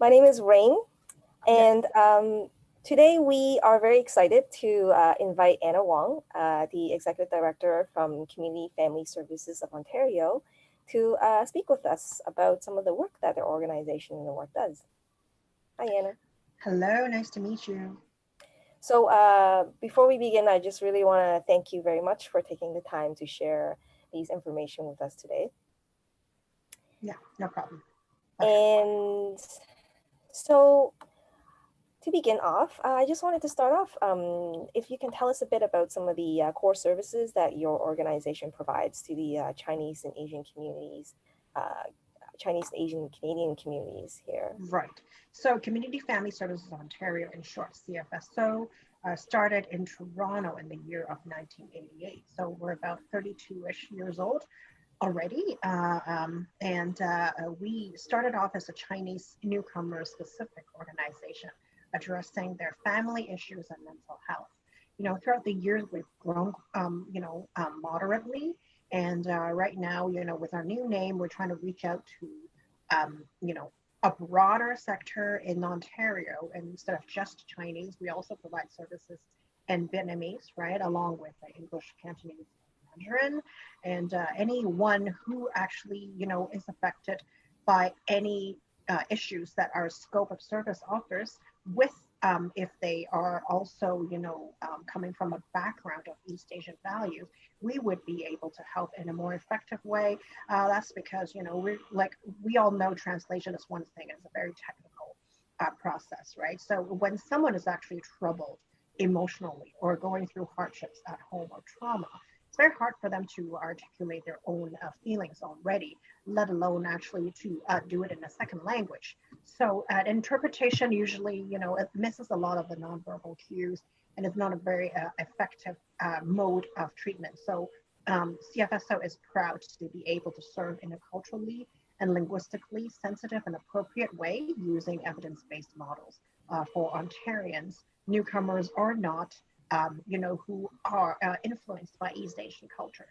My name is Rain, Yeah. and today we are very excited to invite Anna Wong, the Executive Director from Community Family Services of Ontario, to speak with us about some of the work that their organization and the work does. Hi, Anna. Hello, nice to meet you. So before we begin, I just really want to thank you very much for taking the time to share these information with us today. Yeah, no problem. And so to begin off, I just wanted to start off, if you can tell us a bit about some of the core services that your organization provides to the Chinese and Asian communities, Chinese and Asian Canadian communities here. Right. So Community Family Services Ontario, in short, CFSO, started in Toronto in the year of 1988. So we're about 32-ish years old already. We started off as a Chinese newcomer specific organization addressing their family issues and mental health. Throughout the years, we've grown, moderately. And right now, with our new name, we're trying to reach out to, a broader sector in Ontario. And instead of just Chinese, we also provide services in Vietnamese, right, along with English, Cantonese, Mandarin, and anyone who actually, is affected by any issues that our scope of service offers with if they are also, coming from a background of East Asian values, we would be able to help in a more effective way. That's because, we all know translation is one thing, it's a very technical process, right? So when someone is actually troubled emotionally or going through hardships at home or trauma, it's very hard for them to articulate their own feelings already, let alone actually to do it in a second language. So interpretation usually, it misses a lot of the nonverbal cues and it's not a very effective mode of treatment. So CFSO is proud to be able to serve in a culturally and linguistically sensitive and appropriate way using evidence-based models for Ontarians, newcomers or not, who are influenced by East Asian cultures.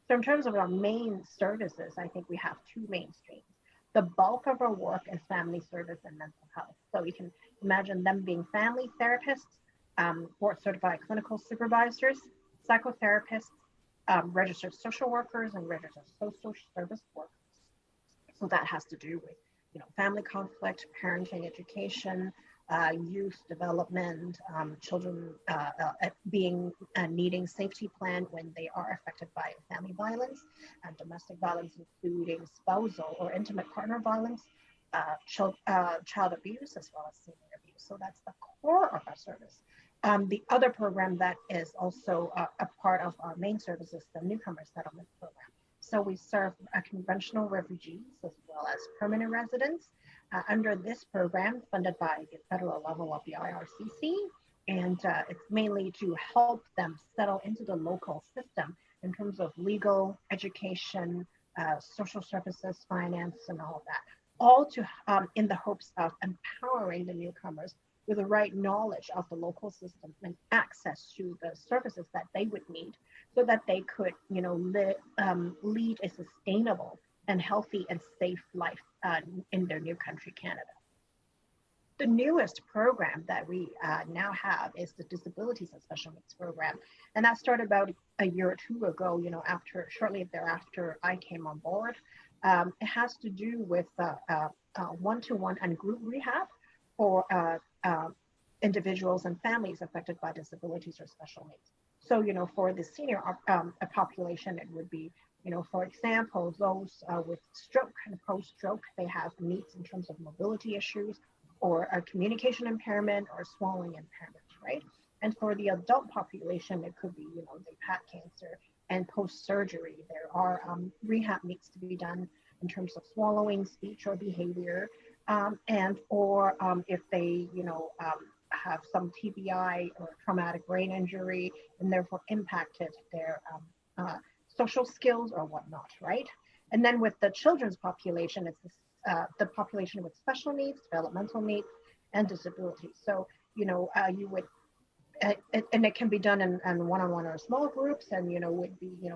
So in terms of our main services, I think we have two main streams. The bulk of our work is family service and mental health. So you can imagine them being family therapists, board certified clinical supervisors, psychotherapists, registered social workers, and registered social service workers. So that has to do with, family conflict, parenting, education, youth development, children being needing safety plan when they are affected by family violence and domestic violence, including spousal or intimate partner violence, child abuse, as well as senior abuse. So that's the core of our service. The other program that is also a part of our main service is the newcomer settlement program. So we serve conventional refugees as well as permanent residents under this program funded by the federal level of the IRCC. And it's mainly to help them settle into the local system in terms of legal, education, social services, finance, and all of that. All to in the hopes of empowering the newcomers with the right knowledge of the local system and access to the services that they would need so that they could, lead a sustainable and healthy and safe life in their new country, Canada. The newest program that we now have is the Disabilities and Special Needs Program. And that started about a year or two ago, shortly thereafter I came on board. It has to do with one-to-one and group rehab for individuals and families affected by disabilities or special needs. So, for the senior population, it would be, for example, those with stroke and post-stroke, they have needs in terms of mobility issues or a communication impairment or swallowing impairment, right? And for the adult population, it could be, they've had cancer and post-surgery. There are rehab needs to be done in terms of swallowing, speech, or behavior, or if they, have some TBI or traumatic brain injury and therefore impacted their social skills or whatnot, right? And then with the children's population, it's the population with special needs, developmental needs, and disabilities. So, you would, and it can be done in one-on-one or small groups, and, would be,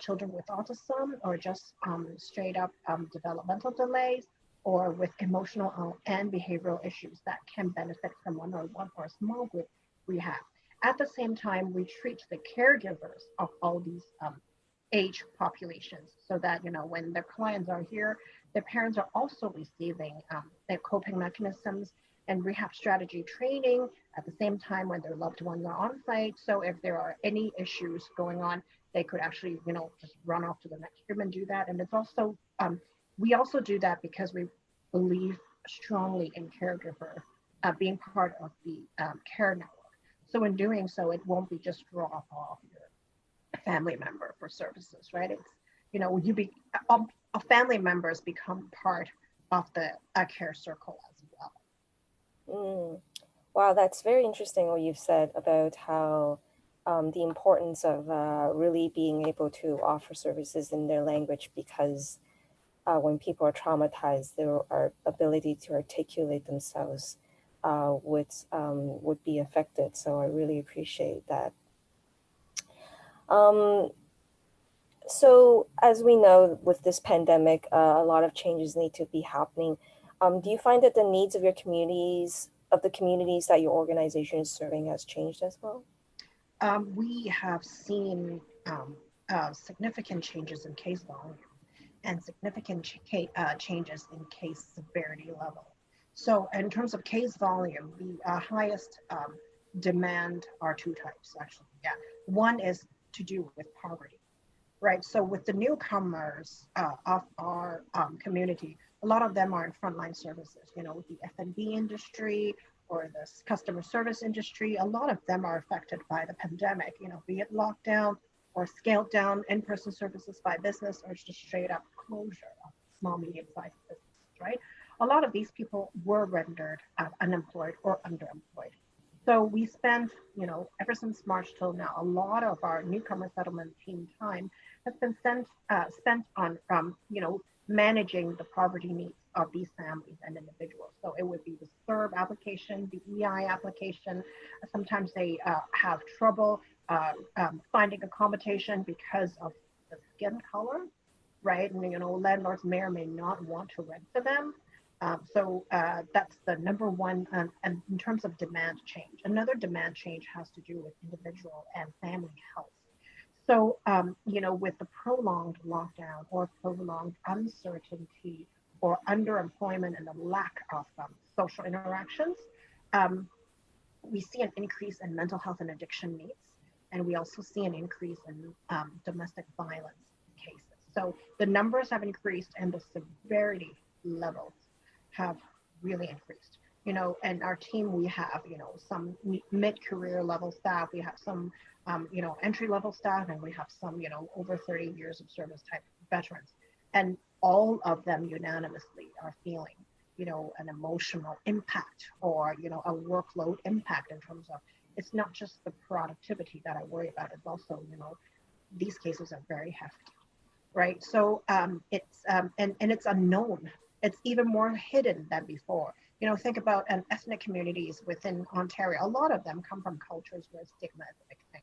children with autism or just straight up developmental delays, or with emotional and behavioral issues that can benefit from one-on-one or small group rehab. At the same time, we treat the caregivers of all these age populations so that, when their clients are here, their parents are also receiving their coping mechanisms and rehab strategy training at the same time when their loved ones are on site. So if there are any issues going on, they could actually, just run off to the next room and do that. And it's also, we also do that because we believe strongly in caregiver being part of the care network. So in doing so, it won't be just drop off your family member for services, right? It's, you be family members become part of the care circle as well. Mm. Wow, that's very interesting what you've said about how the importance of really being able to offer services in their language, because when people are traumatized, their ability to articulate themselves would be affected. So I really appreciate that. Um, so as we know, with this pandemic, a lot of changes need to be happening. Do you find that the needs of the communities that your organization is serving, has changed as well? We have seen significant changes in case volume and significant changes in case severity level. So in terms of case volume, the highest demand are two types, actually. Yeah. One is to do with poverty, right? So with the newcomers of our community, a lot of them are in frontline services, the F&B industry or the customer service industry. A lot of them are affected by the pandemic, be it lockdown or scaled down in-person services by business, or just straight up closure of small, medium-sized businesses, right? A lot of these people were rendered unemployed or underemployed. So we spent, ever since March till now, a lot of our newcomer settlement team time has been spent on, managing the poverty needs of these families and individuals. So it would be the SERB application, the EI application. Sometimes they have trouble finding accommodation because of the skin color, right? And, landlords may or may not want to rent to them. So that's the number one. And in terms of demand change, another demand change has to do with individual and family health. So, with the prolonged lockdown or prolonged uncertainty or underemployment and the lack of social interactions, um, we see an increase in mental health and addiction needs. And we also see an increase in domestic violence cases. So the numbers have increased and the severity levels have really increased. And our team, we have, some mid-career level staff, we have some, entry level staff, and we have some, over 30 years of service type veterans. And all of them unanimously are feeling, an emotional impact or, a workload impact in terms of, it's not just the productivity that I worry about, it's also, these cases are very hefty, right? So it's and it's unknown. It's even more hidden than before. Think about ethnic communities within Ontario. A lot of them come from cultures where stigma is a big thing,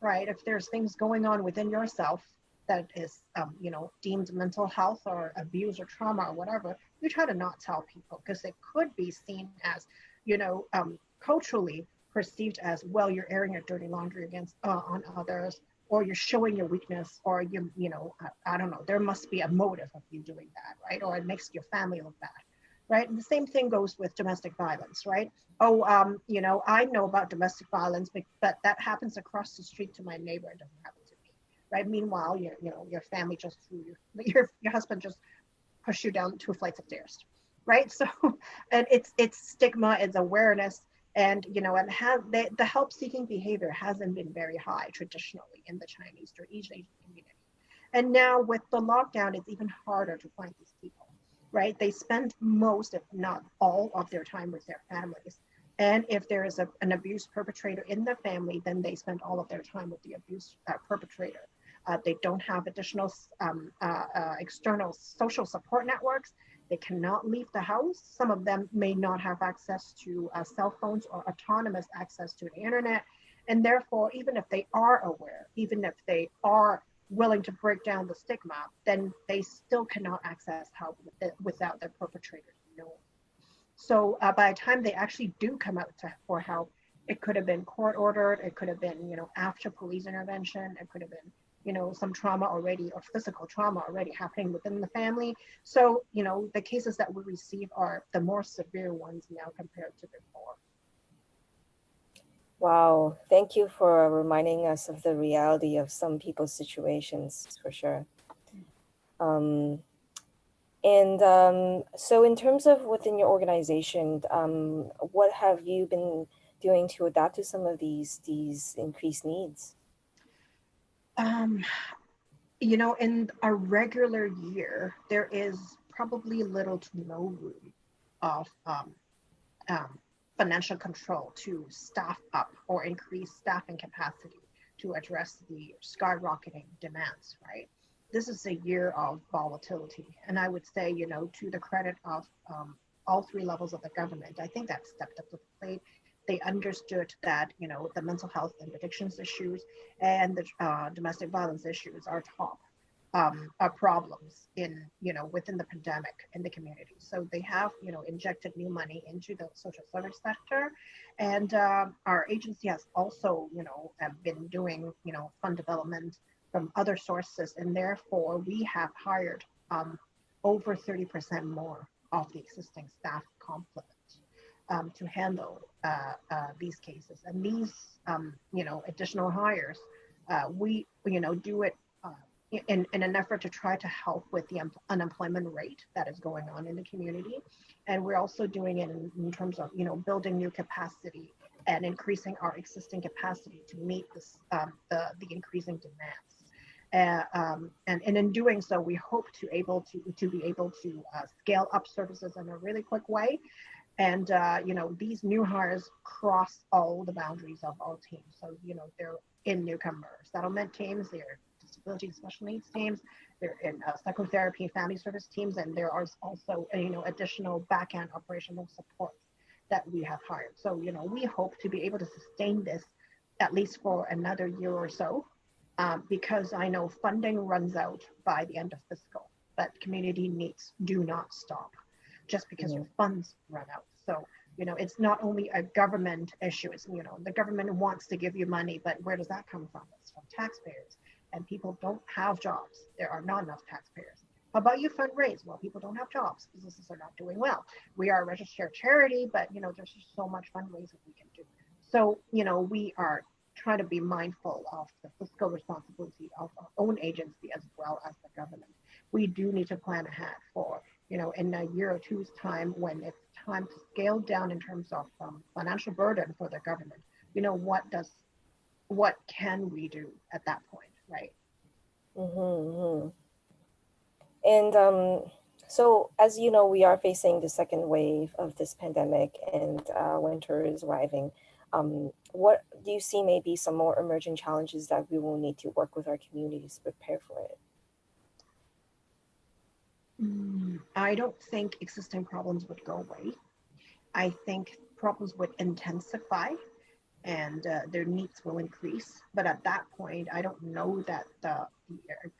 right? If there's things going on within yourself that is, deemed mental health or abuse or trauma or whatever, you try to not tell people because it could be seen as, culturally perceived as, well, you're airing your dirty laundry against on others, or you're showing your weakness, or I don't know, there must be a motive of you doing that, right? Or it makes your family look bad, right? And the same thing goes with domestic violence, right? Oh, I know about domestic violence, but that happens across the street to my neighbor. It doesn't happen to me, right? Meanwhile, your family just threw you, your husband just pushed you down 2 flights of stairs, right? So, and it's stigma, it's awareness, and the help seeking behavior hasn't been very high traditionally in the Chinese or East Asian community. And now with the lockdown, it's even harder to find these people, right? They spend most, if not all, of their time with their families. And if there is an abuse perpetrator in the family, then they spend all of their time with the abuse perpetrator. They don't have additional external social support networks. They cannot leave the house. Some of them may not have access to cell phones or autonomous access to the internet. And therefore, even if they are aware, even if they are willing to break down the stigma, then they still cannot access help without their perpetrators knowing. So by the time they actually do come out for help, it could have been court ordered, it could have been, after police intervention, it could have been, some trauma already or physical trauma already happening within the family. So, the cases that we receive are the more severe ones now compared to before. Wow, thank you for reminding us of the reality of some people's situations, for sure. Um, and so, in terms of within your organization, what have you been doing to adapt to some of these increased needs? Um, in a regular year, there is probably little to no room of um, financial control to staff up or increase staffing capacity to address the skyrocketing demands, right? This is a year of volatility. And I would say, to the credit of all three levels of the government, I think that stepped up to the plate. They understood that, the mental health and addictions issues and the domestic violence issues are top problems within the pandemic in the community. So they have injected new money into the social service sector, and our agency has also been doing fund development from other sources, and therefore we have hired over 30% more of the existing staff complement to handle these cases. And these additional hires, we do it in an effort to try to help with the unemployment rate that is going on in the community. And we're also doing it in terms of, building new capacity and increasing our existing capacity to meet the increasing demands. And in doing so, we hope to be able to scale up services in a really quick way. And these new hires cross all the boundaries of our team. So they're in newcomer settlement teams, they're disability special needs teams, they're in psychotherapy family service teams, and there are also additional back-end operational support that we have hired. So we hope to be able to sustain this at least for another year or so, because I know funding runs out by the end of fiscal, but community needs do not stop just because your funds run out. So, it's not only a government issue. It's, the government wants to give you money, but where does that come from? It's from taxpayers. And people don't have jobs. There are not enough taxpayers. How about you fundraise? Well, people don't have jobs. Businesses are not doing well. We are a registered charity, but, there's just so much fundraising we can do. So, we are trying to be mindful of the fiscal responsibility of our own agency as well as the government. We do need to plan ahead for in a year or two's time, when it's time to scale down in terms of financial burden for the government, what can we do at that point, right? Mm-hmm. And so, as you know, we are facing the second wave of this pandemic, and winter is arriving. What do you see maybe some more emerging challenges that we will need to work with our communities to prepare for it? I don't think existing problems would go away. I think problems would intensify, and their needs will increase. But at that point, I don't know that the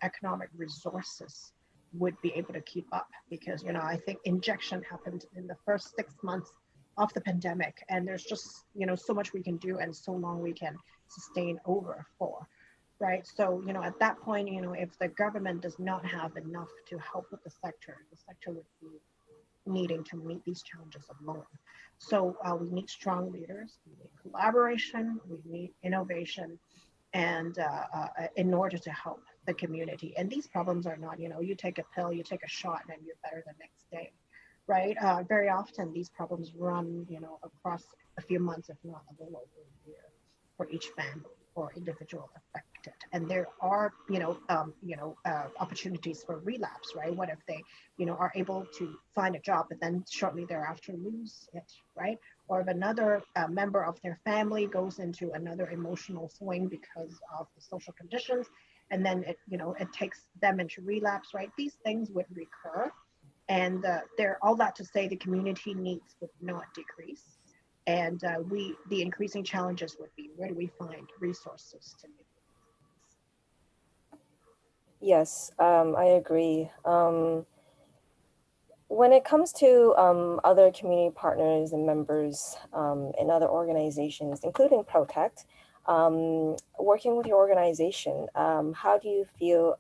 economic resources would be able to keep up, because I think injection happened in the first 6 months of the pandemic, and there's just so much we can do and so long we can sustain over for. Right. So, at that point, if the government does not have enough to help with the sector would be needing to meet these challenges alone. So we need strong leaders, we need collaboration, we need innovation, and in order to help the community. And these problems are not, you take a pill, you take a shot, and you're better the next day, right? Very often these problems run, across a few months, if not a little over a year, for each family or individual affected. And there are, opportunities for relapse, right? What if they, are able to find a job, but then shortly thereafter lose it, right? Or if another member of their family goes into another emotional swing because of the social conditions, and then it takes them into relapse, right? These things would recur, and they're all that to say the community needs would not decrease. And the increasing challenges would be, where do we find resources to meet? Yes, I agree. When it comes to other community partners and members in other organizations, including Protect, working with your organization, how do you feel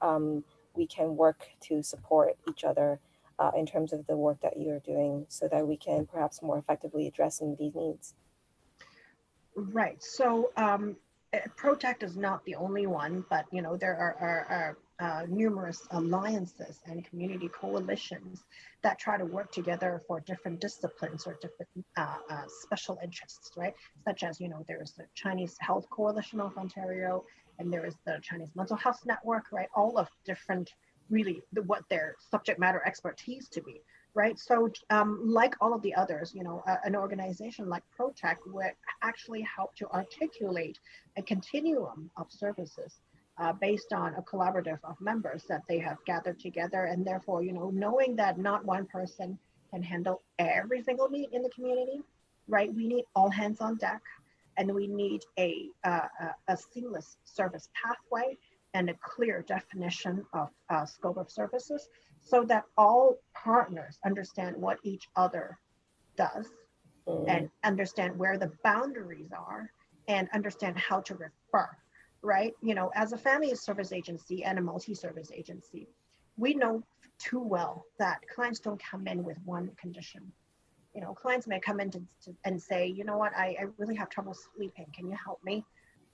we can work to support each other in terms of the work that you're doing so that we can perhaps more effectively address some of these needs? Right. So Protect is not the only one, but there are numerous alliances and community coalitions that try to work together for different disciplines or different special interests, right? Such as there is the Chinese Health Coalition of Ontario, and there is the Chinese Mental Health Network, right? All of different, really, what their subject matter expertise to be, right? So, like all of the others, an organization like Protect would actually help to articulate a continuum of services based on a collaborative of members that they have gathered together, and therefore, knowing that not one person can handle every single need in the community, right? We need all hands on deck, and we need a seamless service pathway and a clear definition of scope of services so that all partners understand what each other does Mm, and understand where the boundaries are and understand how to refer, right? As a family service agency and a multi-service agency, we know too well that clients don't come in with one condition. Clients may come in and say, you know what, I really have trouble sleeping. Can you help me?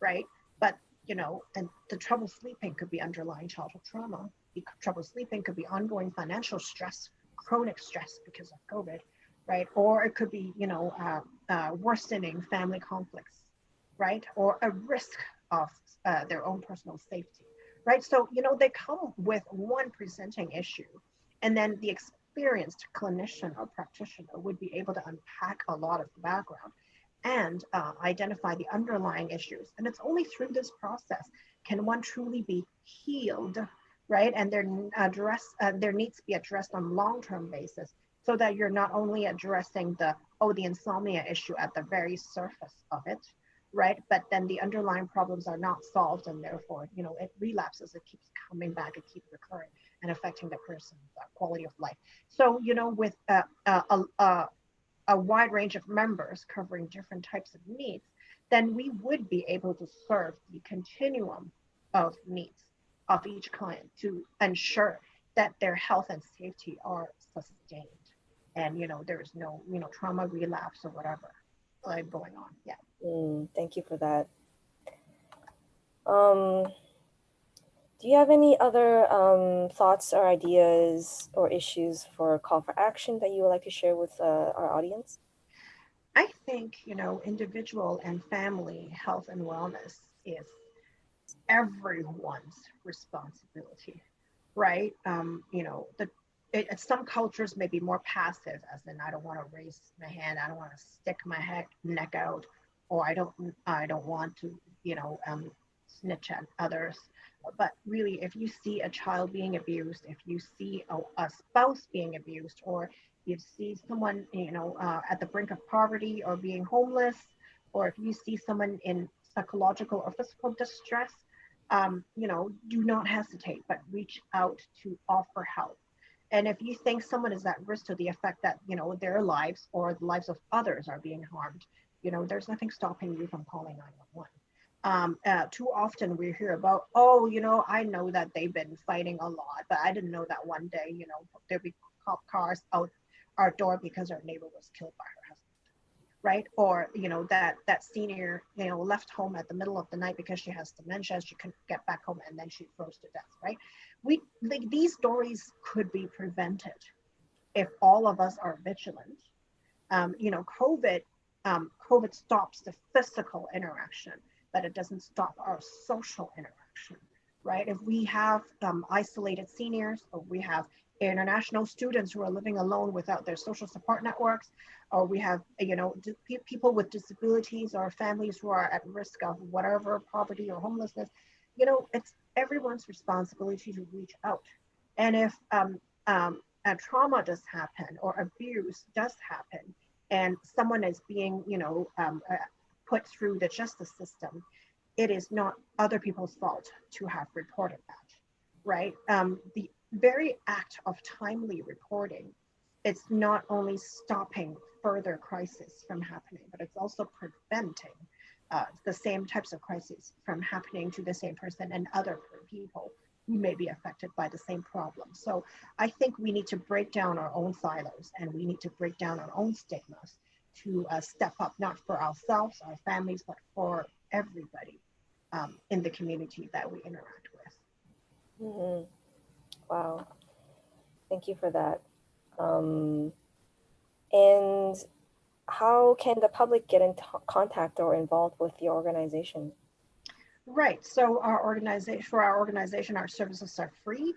Right. But, and the trouble sleeping could be underlying childhood trauma. The trouble sleeping could be ongoing financial stress, chronic stress because of COVID, right? Or it could be, worsening family conflicts, right? Or a risk of their own personal safety, right? So, they come with one presenting issue, and then the experienced clinician or practitioner would be able to unpack a lot of the background and identify the underlying issues. And it's only through this process can one truly be healed, right? And their needs be addressed on long-term basis, so that you're not only addressing the insomnia issue at the very surface of it, right? But then the underlying problems are not solved, and therefore, it relapses, it keeps coming back, it keeps recurring and affecting the person's quality of life. So, with a wide range of members covering different types of needs, then we would be able to serve the continuum of needs of each client to ensure that their health and safety are sustained, and there is no trauma relapse or whatever going on. Yeah. thank you for that. Um, Do you have any other thoughts or ideas or issues for call for action that you would like to share with our audience? I think, individual and family health and wellness is everyone's responsibility, right? Some cultures may be more passive, as in I don't want to raise my hand, I don't want to stick my neck out, or I don't want to, snitch at others. But really, if you see a child being abused, if you see a spouse being abused, or you see someone, at the brink of poverty or being homeless, or if you see someone in psychological or physical distress, do not hesitate, but reach out to offer help. And if you think someone is at risk to the effect that, their lives or the lives of others are being harmed, there's nothing stopping you from calling 911. Too often we hear about, oh, I know that they've been fighting a lot, but I didn't know that one day, there'd be cop cars out our door because our neighbor was killed by her husband, right? Or that senior left home at the middle of the night because she has dementia, she couldn't get back home, and then she froze to death, right? We like these stories could be prevented if all of us are vigilant. COVID stops the physical interaction, but it doesn't stop our social interaction, right? If we have isolated seniors, or we have international students who are living alone without their social support networks, or we have people with disabilities or families who are at risk of whatever poverty or homelessness, it's everyone's responsibility to reach out. And if a trauma does happen or abuse does happen, and someone is being put through the justice system, it is not other people's fault to have reported that. right? The very act of timely reporting, it's not only stopping further crisis from happening, but it's also preventing the same types of crises from happening to the same person and other people who may be affected by the same problem. So I think we need to break down our own silos and we need to break down our own stigmas to step up, not for ourselves, our families, but for everybody in the community that we interact with. Mhm. Wow, thank you for that. Um, and how can the public get in contact or involved with your organization? Right. So for our organization, our services are free.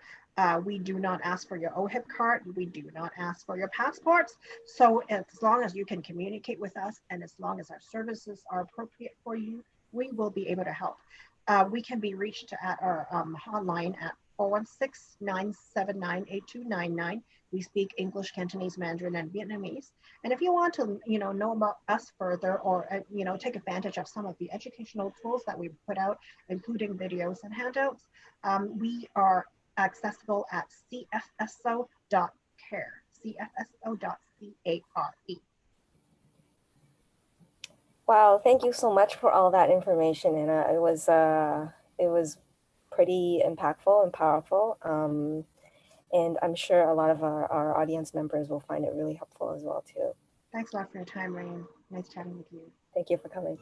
We do not ask for your OHIP card. We do not ask for your passports. So as long as you can communicate with us and as long as our services are appropriate for you, we will be able to help. We can be reached at our hotline at 416-979-8299. We speak English, Cantonese, Mandarin, and Vietnamese. And if you want to, know about us further or, take advantage of some of the educational tools that we put out, including videos and handouts, we are accessible at cfso.care, cfso.care. Wow, thank you so much for all that information, Anna. It was pretty impactful and powerful. And I'm sure a lot of our audience members will find it really helpful as well too. Thanks a lot for your time, Rain. Nice chatting with you. Thank you for coming.